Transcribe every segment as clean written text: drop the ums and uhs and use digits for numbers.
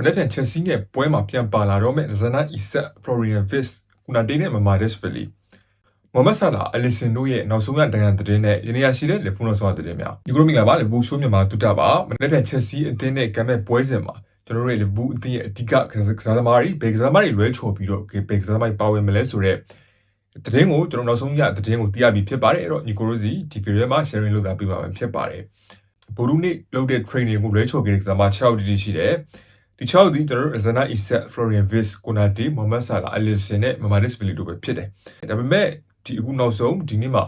နေ့ပြန်ချက်စီးနဲ့ပွဲမှာပြန်ပါလာတော့မဲ့ဇနာအီဆက်ဖလိုရီယန်ဗစ်ကူနာတေးနဲ့မမာဒက်စ်ဖီလီမိုဟမက်ဆာလာအလီဆန်တို့ရဲ့နောက်ဆုံးရဒဏ်ရာသတင်းနဲ့ယနေ့ရရှိတဲ့လီဗာပူးနောက်ဆုံးရသတင်းများဒီကနေ့မင်္ဂလာပါလီဗာပူးရှိုးမြန်မာတူတာပါမနေ့ပြန်ချက်စီးအသင်းနဲ့ကမ်းမဲ့ပွဲစဉ်မှာကျွန်တော်တို့ရဲ့လီဗာပူးအသင်းရဲ့အဓိကကစားသမားတွေဘေကစားသမားတွေလွဲချော်ပြီးတော့ဘေကစားသမားပါဝင်မလဲဆိုတော့သတင်းကိုကျွန်တော်နောက်ဆုံးရသတင်းကိုသိရပြီးဖြစ်ပါတယ်အဲ့တော့ညီကိုရိုစီဒီဗီဒီယိုမှာ sharing လုပ်တာပြပါမယ်ဖြစ်ပါတယ်ဗိုလ်လူနေ့လုပ်တဲ့ training ကိုလွဲချော်ပြီးကစားသမား6တီရှိတယ်ဒီ6ဒီကျွန်တော်ဇနာအီဆက်ဖလိုရီယန်ဗစ်ကိုနာတီမိုဟမက်ဆာလာအလီဆန်နဲ့မမာဒက်စ်ဗီလီတို့ပဲဖြစ်တယ်ဒါပေမဲ့ဒီအခုနောက်ဆုံးဒီနေ့မှာ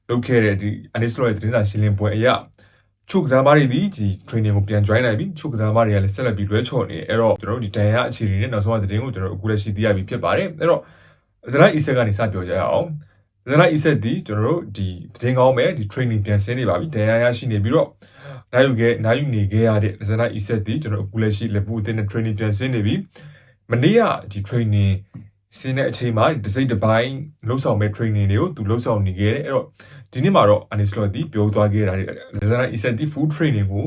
လုပ်ခဲ့တဲ့ဒီအန်နီစလိုရဲ့သတင်းစာရှင်းလင်းပွဲအရချုပ်ကစားသမားတွေဒီ training ကိုပြန် join နိုင်ပြီချုပ်ကစားသမားတွေကလည်းဆက်လက်ပြီးလွဲချော်နေတယ်အဲ့တော့ကျွန်တော်တို့ဒီတန်ရအခြေအနေနဲ့နောက်ဆုံးသတင်းကိုကျွန်တော်အခုလက်ရှိသိရပြီးဖြစ်ပါတယ်အဲ့တော့ဇနာအီဆက်ကနေစပြောကြရအောင်ဇနာအီဆက်ဒီကျွန်တော်တို့ဒီသတင်းကောင်းမဲ့ဒီ training ပြန်ဆင်းနေပါပြီတန်ရရှိနေပြီးတော့နိုင်ယူနေခဲ့ရတဲ့ဇနာအီဆက်ဒီကျွန်တော်အခုလက်ရှိလက်ပူအသင်းနဲ့ training ပြန်ဆင်းနေပြီမနေ့ကဒီ training ဆင်းတဲ့အချိန်မှာဒီစိတ်တစ်ပိုင်းလှုပ်ဆောင်မဲ့ training တွေကိုသူလှုပ်ဆောင်နေခဲ့တယ်အဲ့တော့ဒီနေ့မှာတော့အန်နီစလိုတီပြောသွားခဲ့တာဇနာအီဆက်ဒီ full training ကိ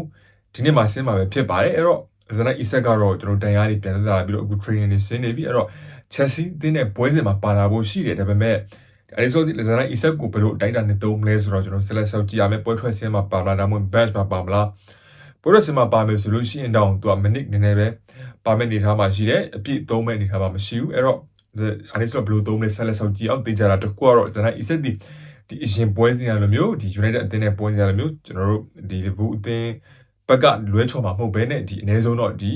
ုဒီနေ့မှာဆင်းမှာပဲဖြစ်ပါတယ်အဲ့တော့ဇနာအီဆက်ကတော့ကျွန်တော်တန်ရည်ပြန်သက်သာပြီးတော့အခု training တွေဆင်းနေပြီအဲ့တော့ Chelsea အသင်းနဲ့ပွဲစဉ်မှာပါလာဖို့ရှိတယ်ဒါပေမဲ့အဲ့ဆိုဒီဇနာအီဆက်ကိုဘယ်လိုအတိုင်းအတာနဲ့သုံးမလဲဆိုတော့ကျွန်တော်ဆက်လက်ဆောက်ကြည့်ရမယ်ပွဲထွက်ဆင်းမှာပါလာဒါမှမဟုတ် bench မှာပါမလားပွဲထွက်ဆင်းမှာပါမယ်ဆိုလို့ရှိရင်တော့သူကမိနစ်နည်းနည်းပဲပါမယ်နေထားမှာရှိတယ်အပြည့်သုံးမဲ့နေထားမှာမရှိဘူးအဲ့တော့အန်နီစလိုဘယ်လိုသုံးမလဲဆက်လက်ဆောက်ကြည့်အောင်သိကြတာတကူကတော့ဇနာအီဆက်ဒီအရင်ပွဲစဉ်ရလိုမျိုးဒီ United အသင်းနဲ့ပွဲစဉ်ရလိုမျိုးကျွန်တော်တို့ဒီဘူးအသင်းဘက်ကလွဲချော်မှာမဟုတ်ဘဲနဲ့ဒီအနည်းဆုံးတော့ဒီ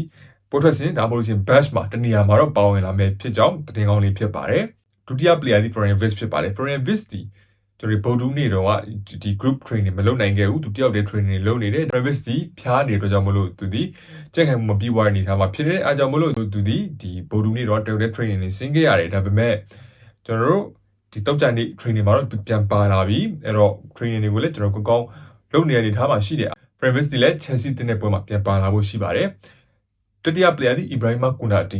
ပွဲထွက်ဆင်းဒါမှမဟုတ်ရှင် bench မှာတနေရာမှာတော့ပါဝင်လာမယ်ဖြစ်ကြောင်းတင်ကောင်းလေးဖြစ်ပါတယ်ဒုတိယ player ဒီ Florian Wirtz ဖြစ်ပါတယ် Florian Wirtz ဒီကျွန်တော်ဗုဒ္ဓနေ့တော့ဒီ group training မလုပ်နိုင်ခဲ့ဘူးသူတယောက်တည်း training လုပ်နေတယ် Florian Wirtz ဒီဖျားနေတဲ့အတွက်ကြောင့်မလို့သူဒီကြက်ခံမှုမပြီးွားနေထားမှာဖြစ်တယ်အားကြောင့်မလို့သူဒီဗုဒ္ဓနေ့တော့တယောက်တည်း training နဲ့ဆင်းခဲ့ရတယ်ဒါပေမဲ့ကျွန်တော်တို့ဒီတောက်ကြနေ့ training မှာတော့သူပြန်ပါလာပြီအဲ့တော့ training တွေကိုလည်းကျွန်တော်ကောင်းလုပ်နေရနေထားမှာရှိတယ် Florian Wirtz ဒီလည်း Chelsea တင်းတဲ့ပွဲမှာပြန်ပါလာဖို့ရှိပါတယ်တတိယ player ဒီ Ibrahima Konate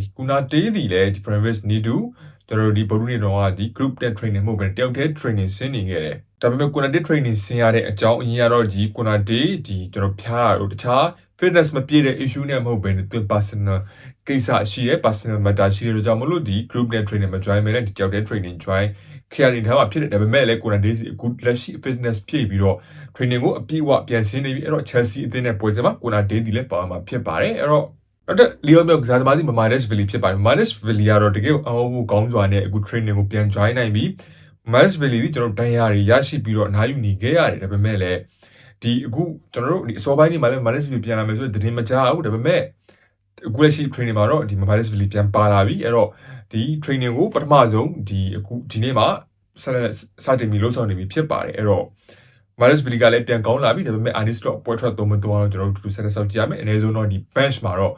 ဒီလည်း Florian Wirtz နေတူကျွန်တော်ဒီဗုဒ္ဓနေ့တော့ဒီ group တဲ့ training မဟုတ်ဘဲတယောက်တည်း training ဆင်းနေခဲ့တယ်ဒါပေမဲ့ Konate training ဆင်းရတဲ့အကြောင်းအရင်ကတော့ဒီ Konate ဒီကျွန်တော်ဖျားတော့တခြား fitness မပြည့်တဲ့ issue နဲ့မဟုတ်ဘဲသူ personal ကိစ္စရှိတဲ့ personal matter ရှိတဲ့အတွက်ကြောင့်မလို့ဒီ group နဲ့ training မ join မဲနဲ့ဒီတယောက်တည်း training join ခေရနေထားမှာဖြစ်တယ်ဒါပေမဲ့လည်း Konate အခုလက်ရှိ fitness ပြည့်ပြီးတော့ training ကိုအပြည့်အဝပြန်ဆင်းနေပြီအဲ့တော့ Chelsea အသင်းနဲ့ပွဲစဉ်မှာ Konate ဒီလည်းပါမှာဖြစ်ပါတယ်အဲ့တော့တော့လီယိုမျိုးကစားသမားဒီမမာဒက်စ်ဗီလီဖြစ်ပါတယ်မမာဒက်စ်ဗီလီကတော့တကယ်အဟောဘူးကောင်းစွာနဲ့အခု training ကိုပြန် join နိုင်ပြီမမာဒက်စ်ဗီလီဒီကျွန်တော်ဒဏ်ရာတွေရရှိပြီးတော့အနားယူနေခဲ့ရတယ်ဒါပေမဲ့လည်းဒီအခုကျွန်တော်တို့ဒီအစောပိုင်းနေမှာလည်းမမာဒက်စ်ဗီလီပြန်လာမယ်ဆိုတော့သတင်းမကြားဘူးဒါပေမဲ့အခုလက်ရှိ training မှာတော့ဒီမမာဒက်စ်ဗီလီပြန်ပါလာပြီအဲ့တော့ဒီ training ကိုပထမဆုံးဒီအခုဒီနေ့မှာစတင်ပြီးလှုပ်ဆောင်နေပြီဖြစ်ပါတယ်အဲ့တော့မာဒက်စ်ဗီလီကလည်းပြန်ကောင်းလာပြီဒါပေမဲ့အာနီစတော့ပွဲထွက်သုံးမသုံးအောင်ကျွန်တော်တို့တူဆက်လက်ဆောက်ကြည့်ရမယ်အနည်းဆုံးတော့ဒီ bench မှာတော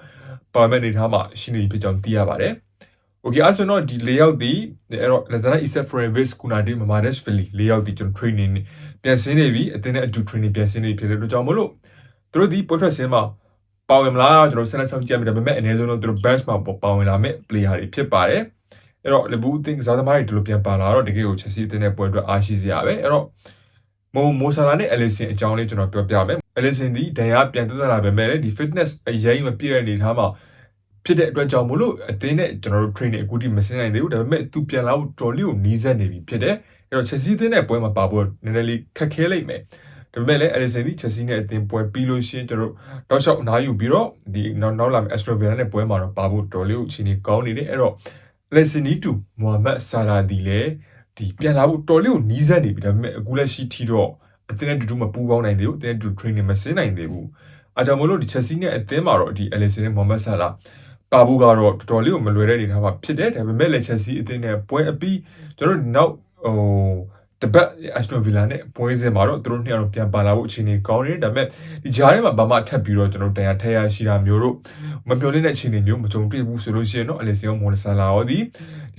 ့ပါမယ်နေထားမှာရှိနေပြီဖြစ်ကြောင်းသိရပါတယ်။ Okay အဲ့ဆိုတော့ဒီ layout ဒီအဲ့တော့ Lazana Isaac Florian Wirtz ကုနာဒီမမာဒက်စ်ဗီလီ layout ဒီကျွန်တော် training ပြန်ဆင်းနေပြီအတင်းနဲ့အတူ training ပြန်ဆင်းနေဖြစ်တဲ့အတွက်ကြောင့်မလို့သူတို့ဒီပွဲထွက်ဆင်းမှာပါဝင်မလားကျွန်တော်ဆက်လက်ဆောင်ကြည့်ရမယ်ဒါပေမဲ့အနည်းဆုံးတော့သူတို့ bench မှာပါဝင်လာမဲ့ player တွေဖြစ်ပါတယ်။အဲ့တော့ Lebu think ဇာသမားတွေဒီလိုပြန်ပါလာတော့တကယ်ကို Chelsea အတင်းနဲ့ပွဲအတွက်အားရှိစရာပဲအဲ့တော့မိုဆာလာနဲ့ Alisson အကြောင်းလေးကျွန်တော်ပြောပြမယ်။ Alisson ဒီဒဏ်ရာပြန်သက်သာလာပေမဲ့လည်းဒီ fitness အရင်မပြည့်တဲ့အနေထားမှာဖြစ်တဲ့အတွက်ကြောင့်မလို့အသင်းနဲ့ကျွန်တော်တို့ training အခုထိမဆင်းနိုင်သေးဘူးဒါပေမဲ့သူပြန်လာဖို့တော်လေးကိုနီးစပ်နေပြီဖြစ်တယ်အဲ့တော့ Chelsea အသင်းနဲ့ပွဲမှာပါဖို့နည်းနည်းလေးခက်ခဲလိမ့်မယ်ဒါပေမဲ့လည်း Alisson ဒီ Chelsea နဲ့အသင်းပွဲပြီးလို့ရှိရင်ကျွန်တော်တောက်လျှောက်အနားယူပြီးတော့ဒီနောက်လာမယ့် Aston Villa နဲ့ပွဲမှာတော့ပါဖို့တော်လေးကိုအချိန်ကြီးကောင်းနေတယ်အဲ့တော့ Alisson တူ Mohamed Salah ဒီလည်းဒီပြန်လာဖို့တော်လေးကိုနီးစပ်နေပြီဒါပေမဲ့အခုလက်ရှိထိတော့အသင်းနဲ့တူမပူးပေါင်းနိုင်သေးဘူးအသင်းတူ training မဆင်းနိုင်သေးဘူးအားကြောင့်မလို့ဒီ Chelsea နဲ့အသင်းမှာတော့ဒီ Alisson နဲ့ Mohamed Salahပါဖို့ကတော့တော်တော်လေးကိုမလွယ်တဲ့အနေထားမှာဖြစ်တယ်ဒါပေမဲ့လည်း Chelsea အသင်းနဲ့ပွဲအပြီးကျွန်တော်တို့နောက်တပတ် Aston Villa နဲ့ပွဲစဉ်မှာတော့သူတို့နှစ်ယောက်ပြန်ပါလာဖို့အခြေအနေကောင်းနေတယ်ဒါပေမဲ့ဒီဂျားထဲမှာဘာမှထပ်ပြီးတော့ကျွန်တော်တရားထည့်ရရှိတာမျိုးတို့မပြောနေတဲ့အခြေအနေမျိုးမကြုံတွေ့ဘူးဆိုလို့ရှိရင်တော့ Alisson ရော Mohamed Salah ရောဒီ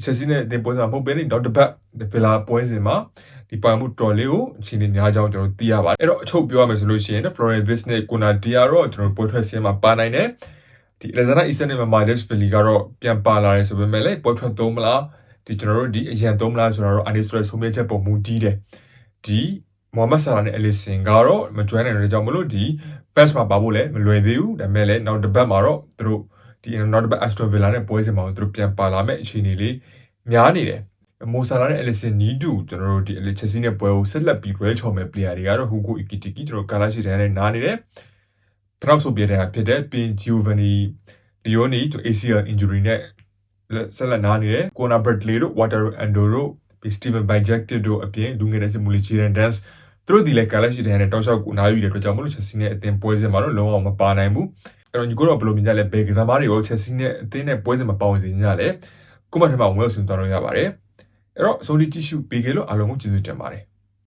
Chelsea နဲ့အသင်းပွဲစဉ်မှာမဟုတ်ဘဲနဲ့နောက်တပတ် Villa ပွဲစဉ်မှာဒီပါမှုတော်လေးကိုအခြေအနေများကြောင်းကျွန်တော်သိရပါတယ်အဲ့တော့အချုပ်ပြောရမယ်ဆိုလို့ရှိရင် Florian Wirtz နဲ့ Konate ကတော့ကျွန်တော်ပွဲထွက်ဆင်းမှာပါနိုင်တယ်ဒီ Lazana Isaac နဲ့ Mamadou Vili ကတော့ပြန်ပါလာတယ်ဆိုပေမဲ့လည်းပွဲထွက်သုံးမလားဒီကျွန်တော်တို့ဒီအရန်သုံးမလားဆိုတော့ Anis ရဲ့ဆုံးဖြတ်ချက်ပုံမူတည်တယ်ဒီ Mohamed Salah နဲ့ Alisson ကတော့မ join နိုင်တဲ့ကြောင့်မလို့ဒီ pass မှာပါဖို့လည်းမလွယ်သေးဘူးဒါပေမဲ့လည်းနောက်တစ်ပတ်မှာတော့သူတို့ ဒီနောက်တစ်ပတ် Aston Villa နဲ့ပွဲစဉ်မှာသူတို့ပြန်ပါလာမဲ့အခြေအနေလေးများနေတယ်မိုဆာလာနဲ့ Alisson နီးတူကျွန်တော်တို့ဒီ Chelsea နဲ့ပွဲကိုဆက်လက်ပြီး လွဲချော်မဲ့ player တွေကတော့ Hugo Ekitike ကျွန်တော်ကာလာရှိတဲ့နဲ့နားနေတယ်ပနောက်ဆိုပြတဲ့ဖြစ်တဲ့ Pin Giovanni Leoni ကျွန် ACL injury နဲ့ဆက်လက်နားနေတယ် Conor Bradley တို့ Wataru Endo တို့ Steven Bajcetic တို့အပြင်လူငယ်တဲ့ Simulation Dance သူတို့ဒီလေကာလာရှိတဲ့နဲ့တောက်လျှောက်ကိုနားယူတဲ့အတွက်ကြောင့်မလို့ Chelsea နဲ့အသင်းပွဲစဉ်မှာတော့လုံးဝမပါနိုင်ဘူးအဲ့တော့ညီကိုတော့ဘယ်လိုမြင်ကြလဲဘယ်ကစားသမားတွေရော Chelsea နဲ့အသင်းနဲ့ပွဲစဉ်မှာပါဝင်စေကြလဲကွန်မန့်ထဲမှာဝင်ရောက်ဆွေးနွေးသွားလို့ရပါတယ်အဲ့တော့အဆုံးထိကြည့်ရှုပေးကြလို့အားလုံးကိုကျေးဇူးတင်ပါတယ်